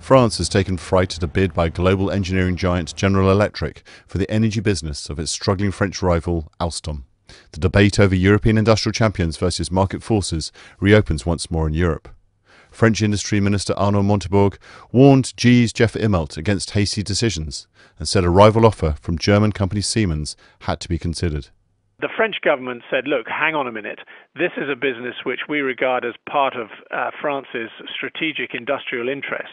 France has taken fright at a bid by global engineering giant General Electric for the energy business of its struggling French rival Alstom. The debate over European industrial champions versus market forces reopens once more in Europe. French Industry Minister Arnaud Montebourg warned GE's Jeff Immelt against hasty decisions and said a rival offer from German company Siemens had to be considered. The French government said, look, hang on a minute. This is a business which we regard as part of France's strategic industrial interests.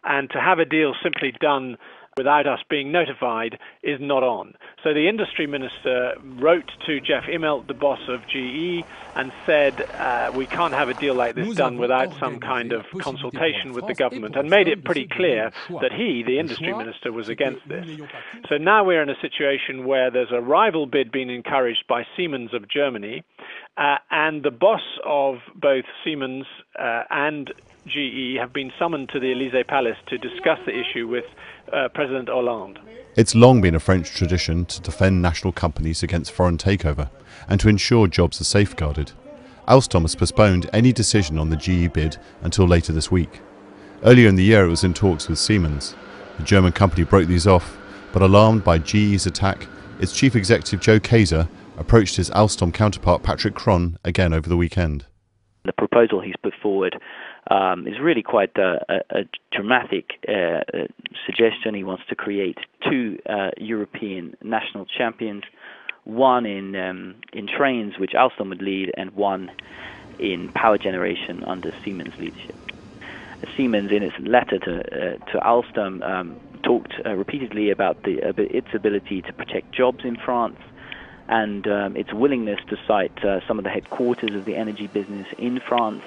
And to have a deal simply done without us being notified is not on. So the industry minister wrote to Jeff Immelt, the boss of GE, and said we can't have a deal like this done without some kind of consultation with the government, and made it pretty clear that he, the industry minister, was against this. So now we're in a situation where there's a rival bid being encouraged by Siemens of Germany, and the boss of both Siemens and GE have been summoned to the Élysée Palace to discuss the issue with President Hollande. It's long been a French tradition to defend national companies against foreign takeover and to ensure jobs are safeguarded. Alstom has postponed any decision on the GE bid until later this week. Earlier in the year it was in talks with Siemens. The German company broke these off, but alarmed by GE's attack, its chief executive Joe Kaeser approached his Alstom counterpart Patrick Cron again over the weekend. The proposal he's put forward is really quite a dramatic suggestion. He wants to create two European national champions, one in trains, which Alstom would lead, and one in power generation under Siemens leadership. Siemens, in its letter to Alstom, talked repeatedly about its ability to protect jobs in France, and its willingness to site some of the headquarters of the energy business in France.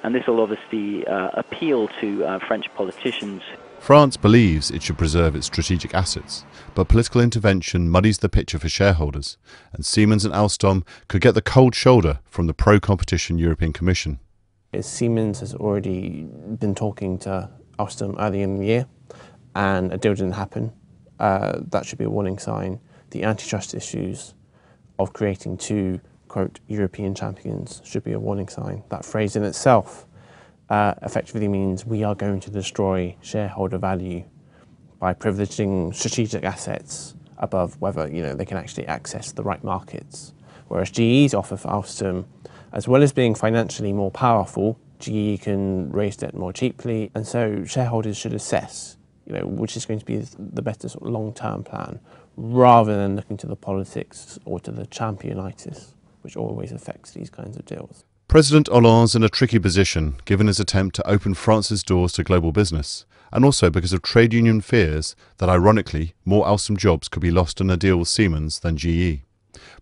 And this will obviously appeal to French politicians. France believes it should preserve its strategic assets, but political intervention muddies the picture for shareholders, and Siemens and Alstom could get the cold shoulder from the pro-competition European Commission. Siemens has already been talking to Alstom early in the year, and a deal didn't happen. That should be a warning sign. The antitrust issues of creating two, quote, European champions should be a warning sign. That phrase in itself effectively means we are going to destroy shareholder value by privileging strategic assets above whether they can actually access the right markets. Whereas GE's offer for Alstom, as well as being financially more powerful, GE can raise debt more cheaply, and so shareholders should assess which is going to be the better sort of long-term plan, rather than looking to the politics or to the championitis, which always affects these kinds of deals. President Hollande's in a tricky position given his attempt to open France's doors to global business, and also because of trade union fears that ironically more Alstom jobs could be lost in a deal with Siemens than GE.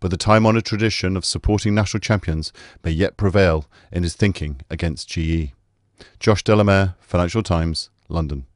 But the time-honoured tradition of supporting national champions may yet prevail in his thinking against GE. Josh Delamere, Financial Times, London.